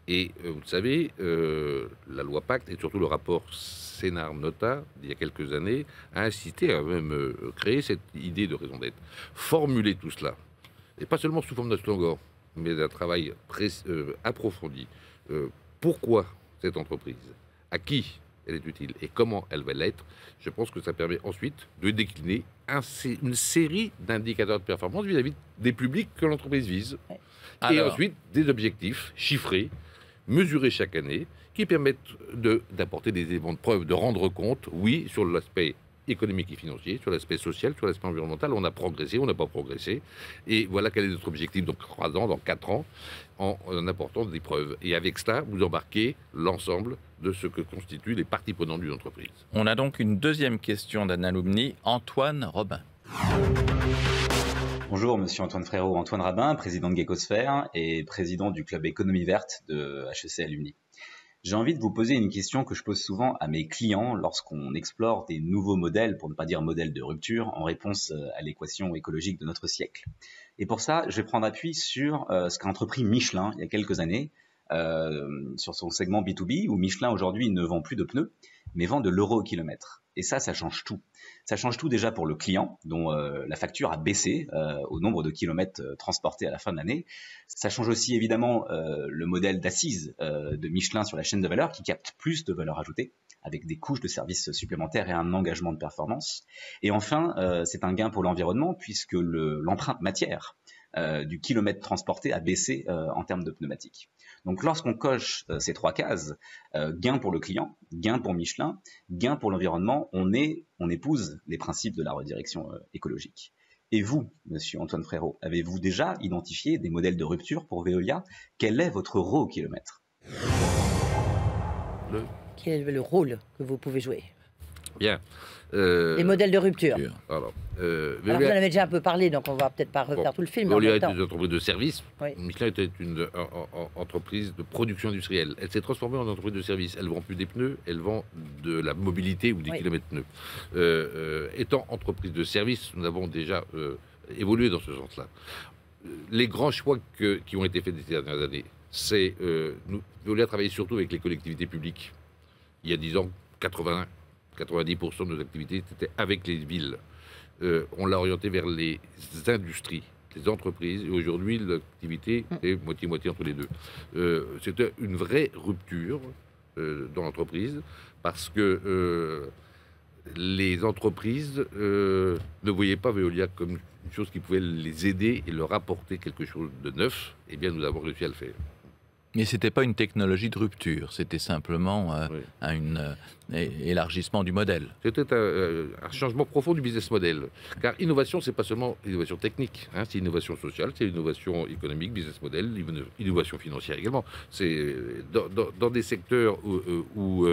Et vous le savez, la loi Pacte et surtout le rapport Sénart-Nota d'il y a quelques années a incité à même créer cette idée de raison d'être. Formuler tout cela, et pas seulement sous forme de slogan, mais d'un travail approfondi. Pourquoi cette entreprise? À qui elle est utile? Et comment elle va l'être? Je pense que ça permet ensuite de décliner une série d'indicateurs de performance vis-à-vis des publics que l'entreprise vise. Et ensuite, des objectifs chiffrés, mesurés chaque année, qui permettent d'apporter des éléments de preuve, de rendre compte, oui, sur l'aspect économique et financier, sur l'aspect social, sur l'aspect environnemental, on a progressé, on n'a pas progressé. Et voilà quel est notre objectif dans 3 ans, dans 4 ans, en apportant des preuves. Et avec cela, vous embarquez l'ensemble de ce que constituent les parties prenantes d'une entreprise. On a donc une deuxième question d'un alumni, Antoine Robin. Bonjour, monsieur Antoine Frérot, Antoine Rabin, président de Gekosphère et président du club Économie Verte de HEC Alumni. J'ai envie de vous poser une question que je pose souvent à mes clients lorsqu'on explore des nouveaux modèles, pour ne pas dire modèles de rupture, en réponse à l'équation écologique de notre siècle. Et pour ça, je vais prendre appui sur ce qu'a entrepris Michelin il y a quelques années, sur son segment B2B, où Michelin aujourd'hui ne vend plus de pneus, mais vend de l'euro au kilomètre. Et ça change tout. Ça change tout déjà pour le client, dont la facture a baissé au nombre de kilomètres transportés à la fin de l'année. Ça change aussi évidemment le modèle d'assise de Michelin sur la chaîne de valeur, qui capte plus de valeur ajoutée, avec des couches de services supplémentaires et un engagement de performance. Et enfin, c'est un gain pour l'environnement, puisque l'empreinte matière du kilomètre transporté a baissé en termes de pneumatiques. Donc lorsqu'on coche ces 3 cases, gain pour le client, gain pour Michelin, gain pour l'environnement, on épouse les principes de la redirection écologique. Et vous, monsieur Antoine Frérot, avez-vous déjà identifié des modèles de rupture pour Veolia? Quel est votre euro au kilomètre? Quel est le rôle que vous pouvez jouer? Bien. Les modèles de rupture. Alors, vous en avez déjà un peu parlé, donc on va peut-être pas refaire tout le film. Veolia est une entreprise de service. Oui. Michelin était une entreprise de production industrielle. Elle s'est transformée en entreprise de service. Elle ne vend plus des pneus, elle vend de la mobilité ou des kilomètres pneus. Étant entreprise de service, nous avons déjà évolué dans ce sens-là. Les grands choix qui ont été faits ces dernières années, c'est Veolia travaillait surtout avec les collectivités publiques. Il y a 10 ans, 90% de nos activités étaient avec les villes. On l'a orienté vers les industries, les entreprises, et aujourd'hui l'activité est moitié-moitié entre les deux. C'était une vraie rupture dans l'entreprise, parce que les entreprises ne voyaient pas Veolia comme une chose qui pouvait les aider et leur apporter quelque chose de neuf. Eh bien, nous avons réussi à le faire. Mais ce n'était pas une technologie de rupture, c'était simplement un élargissement du modèle. C'était un changement profond du business model. Car innovation, ce n'est pas seulement innovation technique, hein, c'est innovation sociale, c'est innovation économique, business model, innovation financière également. C'est dans des secteurs où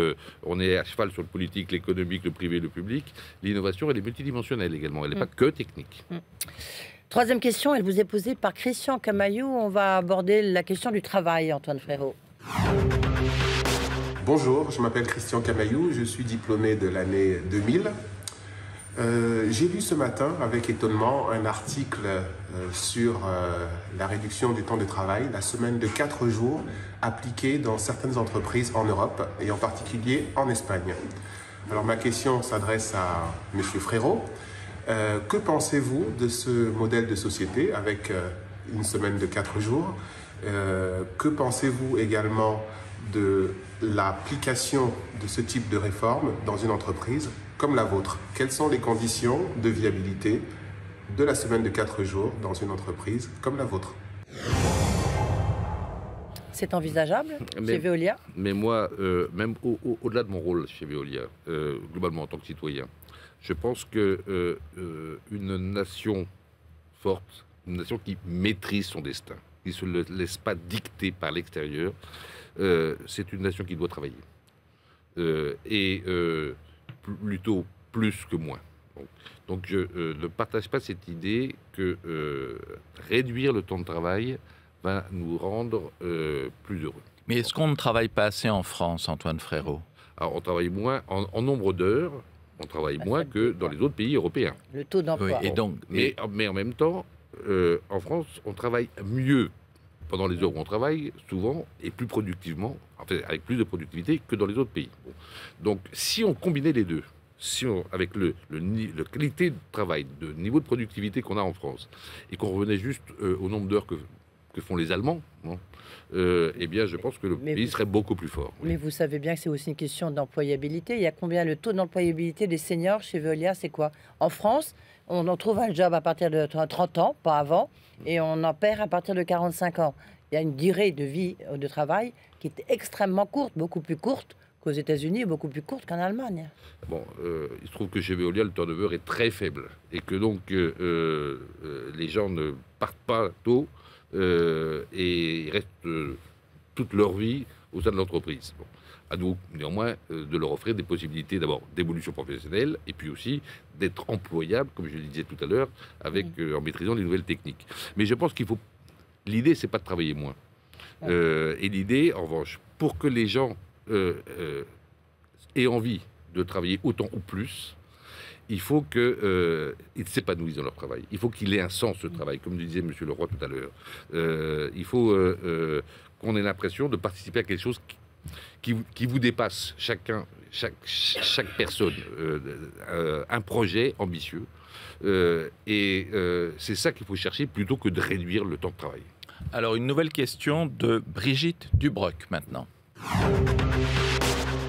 on est à cheval sur le politique, l'économique, le privé, le public, l'innovation, elle est multidimensionnelle également, elle n'est pas que technique. Troisième question, elle vous est posée par Christian Camaillou. On va aborder la question du travail, Antoine Frérot. Bonjour, je m'appelle Christian Camaillou, je suis diplômé de l'année 2000. J'ai lu ce matin avec étonnement un article sur la réduction du temps de travail, la semaine de 4 jours appliquée dans certaines entreprises en Europe et en particulier en Espagne. Alors ma question s'adresse à M. Frérot. Que pensez-vous de ce modèle de société avec une semaine de 4 jours? Que pensez-vous également de l'application de ce type de réforme dans une entreprise comme la vôtre? Quelles sont les conditions de viabilité de la semaine de 4 jours dans une entreprise comme la vôtre? C'est envisageable chez Veolia? Mais moi, même au-delà de mon rôle chez Veolia, globalement en tant que citoyen, je pense que une nation forte, une nation qui maîtrise son destin, qui ne se laisse pas dicter par l'extérieur, c'est une nation qui doit travailler. Plutôt plus que moins. Donc je ne partage pas cette idée que réduire le temps de travail va nous rendre plus heureux. Mais est-ce qu'on ne travaille pas assez en France, Antoine Frérot? Alors on travaille moins en nombre d'heures. On travaille moins que dans les autres pays européens. Le taux d'emploi. Oui, et donc, mais en même temps, en France, on travaille mieux pendant les heures où on travaille, souvent, et plus productivement, enfin, avec plus de productivité que dans les autres pays. Bon. Donc, si on combinait les deux, avec la qualité de travail, le niveau de productivité qu'on a en France, et qu'on revenait juste au nombre d'heures que font les Allemands, eh bien, je pense que le pays serait beaucoup plus fort. Oui. Mais vous savez bien que c'est aussi une question d'employabilité. Il y a combien le taux d'employabilité des seniors chez Veolia? C'est quoi? En France, on en trouve un job à partir de 30 ans, pas avant, et on en perd à partir de 45 ans. Il y a une durée de vie de travail qui est extrêmement courte, beaucoup plus courte qu'aux États-Unis, beaucoup plus courte qu'en Allemagne. Bon, il se trouve que chez Veolia, le turnover est très faible, et que donc les gens ne partent pas tôt. Et ils restent toute leur vie au sein de l'entreprise. Bon. À nous, néanmoins, de leur offrir des possibilités d'abord d'évolution professionnelle et puis aussi d'être employable, comme je le disais tout à l'heure, en maîtrisant les nouvelles techniques. Mais je pense qu'il faut... L'idée, c'est pas de travailler moins. Et l'idée, en revanche, pour que les gens aient envie de travailler autant ou plus, il faut qu'ils s'épanouissent dans leur travail. Il faut qu'il ait un sens, ce travail, comme disait M. Leroy tout à l'heure. Il faut qu'on ait l'impression de participer à quelque chose qui vous dépasse, chaque personne, un projet ambitieux. C'est ça qu'il faut chercher plutôt que de réduire le temps de travail. Alors, une nouvelle question de Brigitte Dubroc maintenant.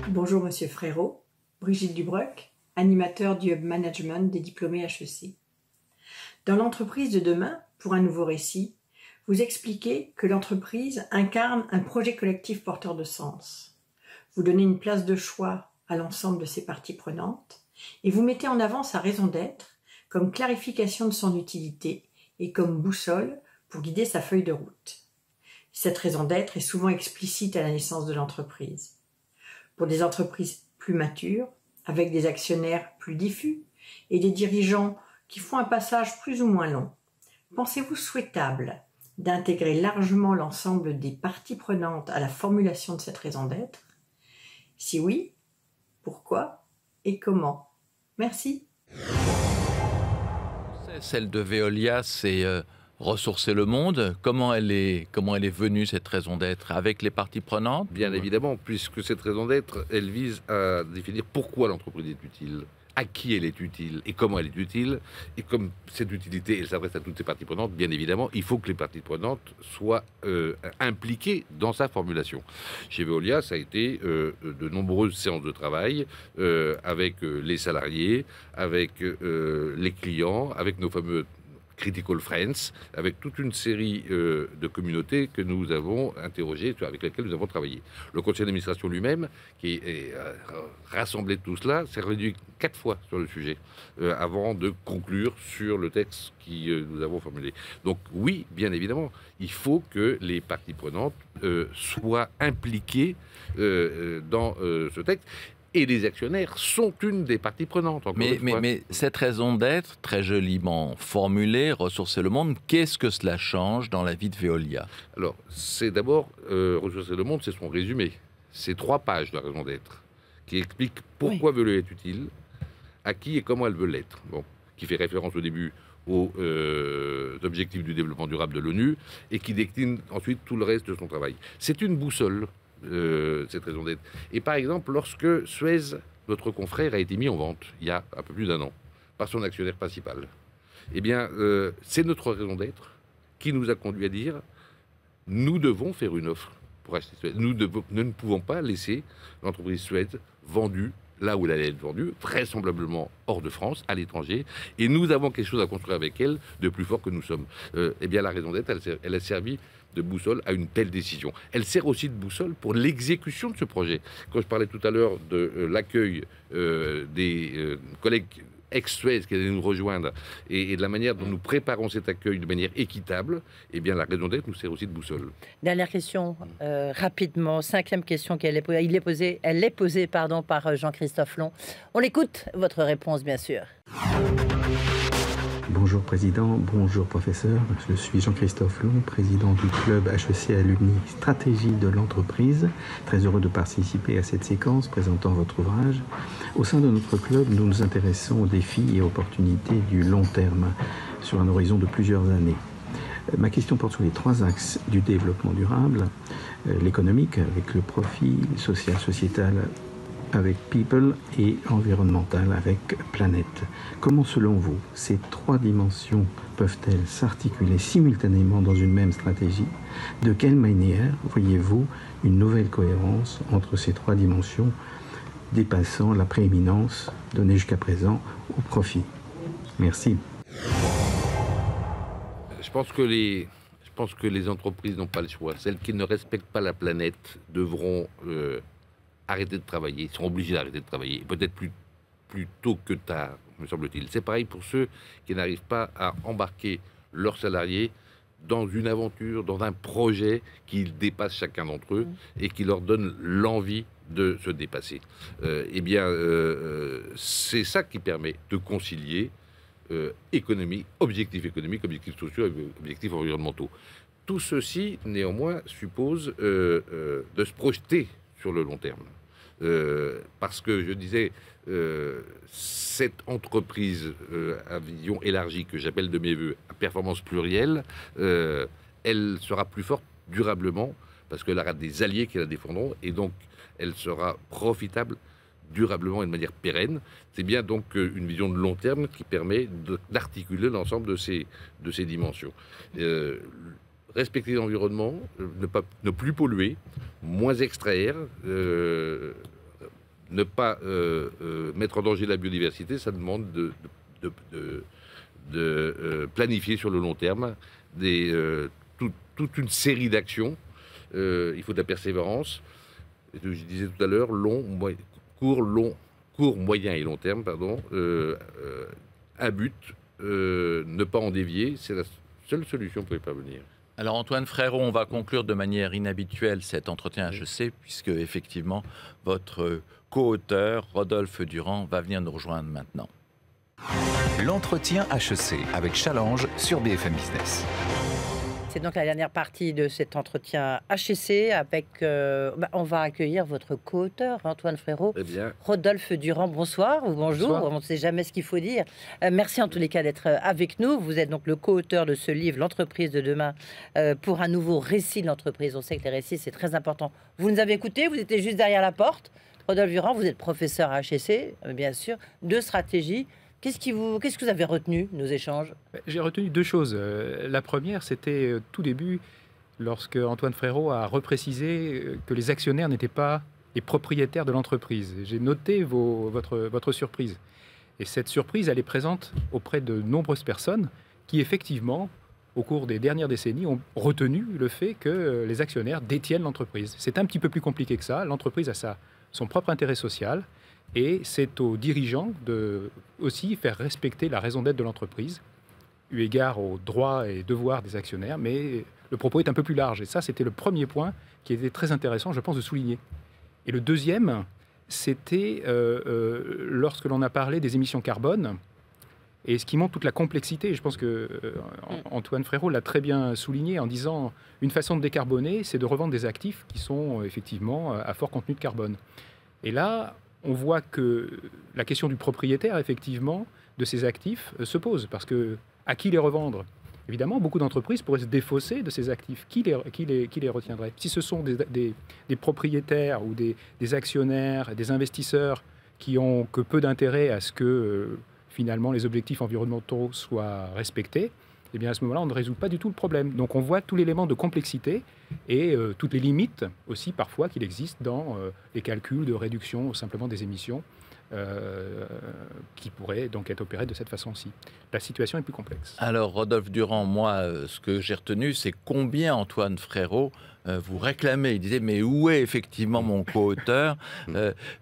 Bonjour Monsieur Frérot, Brigitte Dubroc, animateur du Hub Management des diplômés HEC. Dans l'entreprise de demain, pour un nouveau récit, vous expliquez que l'entreprise incarne un projet collectif porteur de sens. Vous donnez une place de choix à l'ensemble de ses parties prenantes et vous mettez en avant sa raison d'être comme clarification de son utilité et comme boussole pour guider sa feuille de route. Cette raison d'être est souvent explicite à la naissance de l'entreprise. Pour des entreprises plus matures, avec des actionnaires plus diffus et des dirigeants qui font un passage plus ou moins long, pensez-vous souhaitable d'intégrer largement l'ensemble des parties prenantes à la formulation de cette raison d'être? Si oui, pourquoi et comment? Merci. Celle de Veolia, c'est ressourcer le monde. Comment elle est venue, cette raison d'être, avec les parties prenantes? Bien évidemment, puisque cette raison d'être, elle vise à définir pourquoi l'entreprise est utile, à qui elle est utile et comment elle est utile. Et comme cette utilité, elle s'adresse à toutes ces parties prenantes, bien évidemment, il faut que les parties prenantes soient impliquées dans sa formulation. Chez Veolia, ça a été de nombreuses séances de travail avec les salariés, avec les clients, avec nos fameux Critical Friends, avec toute une série de communautés que nous avons interrogées, avec lesquelles nous avons travaillé. Le conseil d'administration lui-même, qui est rassemblé de tout cela, s'est réduit 4 fois sur le sujet avant de conclure sur le texte que nous avons formulé. Donc oui, bien évidemment, il faut que les parties prenantes soient impliquées dans ce texte. Et les actionnaires sont une des parties prenantes. Mais cette raison d'être, très joliment formulée, ressourcer le monde, qu'est-ce que cela change dans la vie de Veolia? Alors, c'est d'abord, ressourcer le monde, c'est son résumé. C'est 3 pages de la raison d'être, qui explique pourquoi Veolia est utile, à qui et comment elle veut l'être. Bon, qui fait référence au début aux objectifs du développement durable de l'ONU, et qui décline ensuite tout le reste de son travail. C'est une boussole. Cette raison d'être. Et par exemple, lorsque Suez, notre confrère, a été mis en vente il y a un peu plus d'1 an par son actionnaire principal, eh bien, c'est notre raison d'être qui nous a conduit à dire nous devons faire une offre pour acheter Suez. Nous ne pouvons pas laisser l'entreprise Suez vendue là où elle allait être vendue, vraisemblablement hors de France, à l'étranger, et nous avons quelque chose à construire avec elle de plus fort que nous sommes. Eh bien, la raison d'être, elle a servi de boussole à une telle décision. Elle sert aussi de boussole pour l'exécution de ce projet. Quand je parlais tout à l'heure de l'accueil des collègues ex-Suez qui allaient nous rejoindre et de la manière dont nous préparons cet accueil de manière équitable, eh bien la raison d'être nous sert aussi de boussole. Dernière question, rapidement, 5e question elle est posée par Jean-Christophe Long. On l'écoute, votre réponse bien sûr. Bonjour Président, bonjour Professeur. Je suis Jean-Christophe Long, président du club HEC Alumni Stratégie de l'entreprise. Très heureux de participer à cette séquence présentant votre ouvrage. Au sein de notre club, nous nous intéressons aux défis et opportunités du long terme sur un horizon de plusieurs années. Ma question porte sur les 3 axes du développement durable, l'économique avec le profit, social, sociétal avec people et environnemental avec planète. Comment, selon vous, ces 3 dimensions peuvent-elles s'articuler simultanément dans une même stratégie? De quelle manière voyez-vous une nouvelle cohérence entre ces 3 dimensions dépassant la prééminence donnée jusqu'à présent au profit? Merci. Je pense que les entreprises n'ont pas le choix. Celles qui ne respectent pas la planète devront arrêter de travailler, ils seront obligés d'arrêter de travailler, peut-être plus tôt que tard, me semble-t-il. C'est pareil pour ceux qui n'arrivent pas à embarquer leurs salariés dans une aventure, dans un projet qui dépasse chacun d'entre eux et qui leur donne l'envie de se dépasser. C'est ça qui permet de concilier objectifs économiques, objectifs sociaux et objectifs environnementaux. Tout ceci, néanmoins, suppose de se projeter sur le long terme. Parce que je disais, cette entreprise à vision élargie que j'appelle de mes voeux à performance plurielle, elle sera plus forte durablement parce qu'elle aura des alliés qui la défendront et donc elle sera profitable durablement et de manière pérenne. C'est bien donc une vision de long terme qui permet d'articuler l'ensemble de ces dimensions. Respecter l'environnement, ne plus polluer, moins extraire, ne pas mettre en danger la biodiversité, ça demande de planifier sur le long terme toute une série d'actions. Il faut de la persévérance. Je disais tout à l'heure, court, moyen et long terme, pardon. Un but, ne pas en dévier, c'est la seule solution pour y parvenir. Alors Antoine Frérot, on va conclure de manière inhabituelle cet entretien HEC, puisque effectivement votre co-auteur, Rodolphe Durand, va venir nous rejoindre maintenant. L'entretien HEC avec Challenge sur BFM Business. C'est donc la dernière partie de cet entretien HEC avec... on va accueillir votre co-auteur, Antoine Frérot. Eh bien. Rodolphe Durand, bonsoir ou bonjour, Bonsoir. on ne sait jamais ce qu'il faut dire. Merci en tous les cas d'être avec nous. Vous êtes donc le co-auteur de ce livre, L'entreprise de demain, pour un nouveau récit de l'entreprise. On sait que les récits, c'est très important. Vous nous avez écoutés, vous étiez juste derrière la porte. Rodolphe Durand, vous êtes professeur à HEC, bien sûr, de stratégie. Qu'est-ce que vous avez retenu de nos échanges? J'ai retenu deux choses. La première, c'était tout début, lorsque Antoine Frérot a reprécisé que les actionnaires n'étaient pas les propriétaires de l'entreprise. J'ai noté votre surprise. Et cette surprise, elle est présente auprès de nombreuses personnes qui, effectivement, au cours des dernières décennies, ont retenu le fait que les actionnaires détiennent l'entreprise. C'est un petit peu plus compliqué que ça. L'entreprise a son propre intérêt social. Et c'est aux dirigeants de aussi faire respecter la raison d'être de l'entreprise, eu égard aux droits et devoirs des actionnaires, mais le propos est un peu plus large. Et ça, c'était le premier point qui était très intéressant, je pense, de souligner. Et le deuxième, c'était lorsque l'on a parlé des émissions carbone, et ce qui montre toute la complexité. Je pense que Antoine Frérot l'a très bien souligné en disant une façon de décarboner, c'est de revendre des actifs qui sont effectivement à fort contenu de carbone. Et là, on voit que la question du propriétaire, effectivement, de ces actifs se pose. Parce que à qui les revendre? Évidemment, beaucoup d'entreprises pourraient se défausser de ces actifs. Qui les retiendrait? Si ce sont des propriétaires ou des actionnaires, des investisseurs qui ont que peu d'intérêt à ce que, finalement, les objectifs environnementaux soient respectés, eh bien, à ce moment-là, on ne résout pas du tout le problème. Donc, on voit tout l'élément de complexité et toutes les limites aussi, parfois, qu'il existe dans les calculs de réduction simplement des émissions qui pourraient donc être opérées de cette façon-ci. La situation est plus complexe. Alors, Rodolphe Durand, moi, ce que j'ai retenu, c'est combien Antoine Frérot vous réclamez. Il disait, mais où est effectivement mon co-auteur?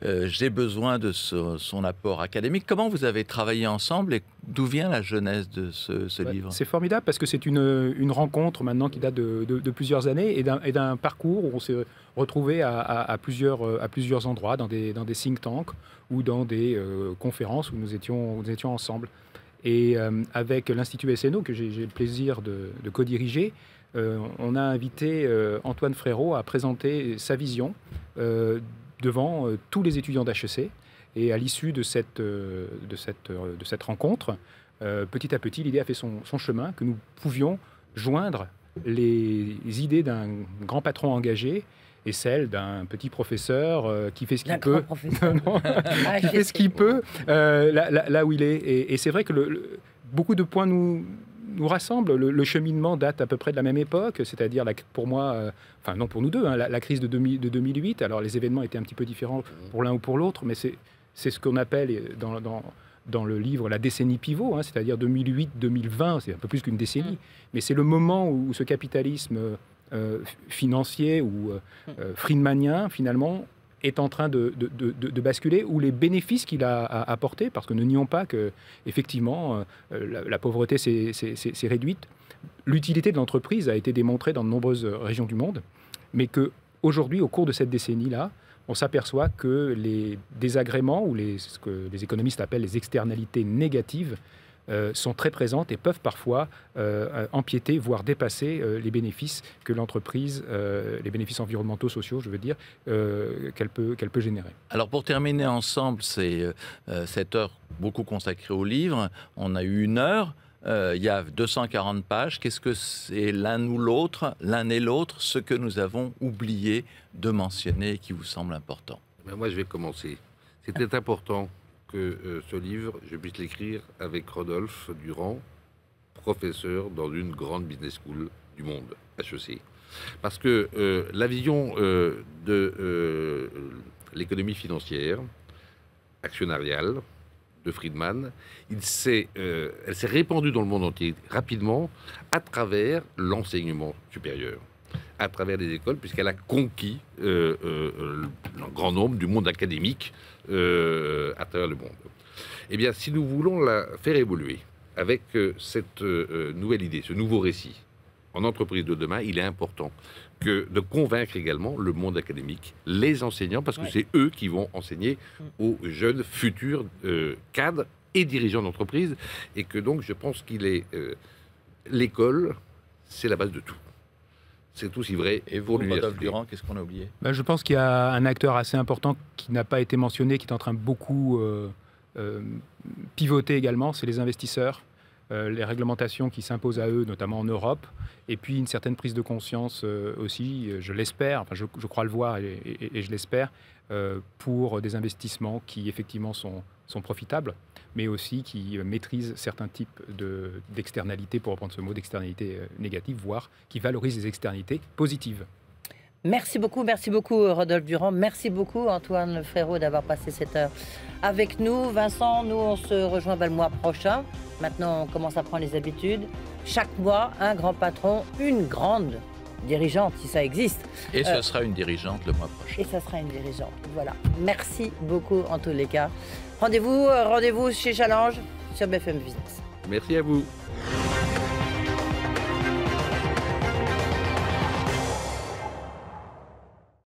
J'ai besoin de son apport académique. Comment vous avez travaillé ensemble et d'où vient la genèse de ce livre? C'est formidable parce que c'est une rencontre maintenant qui date de plusieurs années et d'un parcours où on s'est retrouvés à plusieurs endroits, dans des think tanks ou dans des conférences où nous étions ensemble. Et avec l'Institut SNO, que j'ai le plaisir de co-diriger, on a invité Antoine Frérot à présenter sa vision devant tous les étudiants d'HEC. Et à l'issue de cette rencontre, petit à petit, l'idée a fait son chemin, que nous pouvions joindre les idées d'un grand patron engagé et celles d'un petit professeur qui fait ce qu'il peut, qui fait ce qu'il peut là où il est. Et c'est vrai que beaucoup de points nous rassemblent. Le cheminement date à peu près de la même époque, c'est-à-dire pour moi, enfin non pour nous deux, la crise de 2008. Alors les événements étaient un petit peu différents pour l'un ou pour l'autre, mais c'est ce qu'on appelle dans le livre la décennie pivot, c'est-à-dire 2008-2020, c'est un peu plus qu'une décennie, mais c'est le moment où ce capitalisme financier ou friedmanien, finalement, est en train de basculer, où les bénéfices qu'il a apportés, parce que ne nions pas que effectivement la pauvreté s'est réduite, l'utilité de l'entreprise a été démontrée dans de nombreuses régions du monde, mais qu'aujourd'hui, au cours de cette décennie-là, on s'aperçoit que les désagréments, ou ce que les économistes appellent les externalités négatives, sont très présentes et peuvent parfois empiéter, voire dépasser les bénéfices que l'entreprise, les bénéfices environnementaux, sociaux, je veux dire, qu'elle peut générer. Alors pour terminer ensemble cette heure beaucoup consacrée au livre, on a eu 1 heure. Il y a 240 pages. Qu'est-ce que c'est l'un ou l'autre, l'un et l'autre, ce que nous avons oublié de mentionner et qui vous semble important? Moi, je vais commencer. C'était important que ce livre, je puisse l'écrire avec Rodolphe Durand, professeur dans une grande business school du monde, HEC. Parce que la vision de l'économie financière, actionnariale, de Friedman, elle s'est répandue dans le monde entier rapidement à travers l'enseignement supérieur, à travers les écoles, puisqu'elle a conquis un grand nombre du monde académique à travers le monde. Eh bien, si nous voulons la faire évoluer avec cette nouvelle idée, ce nouveau récit, en entreprise de demain, il est important de convaincre également le monde académique, les enseignants, parce que c'est eux qui vont enseigner aux jeunes futurs cadres et dirigeants d'entreprise, et que donc je pense qu'il est l'école, c'est la base de tout. C'est aussi vrai. Et vous, Rodolphe Durand, qu'est-ce qu'on a oublié? Je pense qu'il y a un acteur assez important qui n'a pas été mentionné, qui est en train de beaucoup pivoter également, c'est les investisseurs. Les réglementations qui s'imposent à eux, notamment en Europe, et puis une certaine prise de conscience aussi, je l'espère, enfin je crois le voir et je l'espère, pour des investissements qui effectivement sont profitables, mais aussi qui maîtrisent certains types d'externalités, pour reprendre ce mot, d'externalités négatives, voire qui valorisent les externalités positives. Merci beaucoup Rodolphe Durand. Merci beaucoup Antoine Frérot d'avoir passé cette heure avec nous. Vincent, nous on se rejoint le mois prochain. Maintenant on commence à prendre les habitudes. Chaque mois, un grand patron, une grande dirigeante, si ça existe. Et ce sera une dirigeante le mois prochain. Et ça sera une dirigeante, voilà. Merci beaucoup en tous les cas. Rendez-vous chez Challenge sur BFM Business. Merci à vous.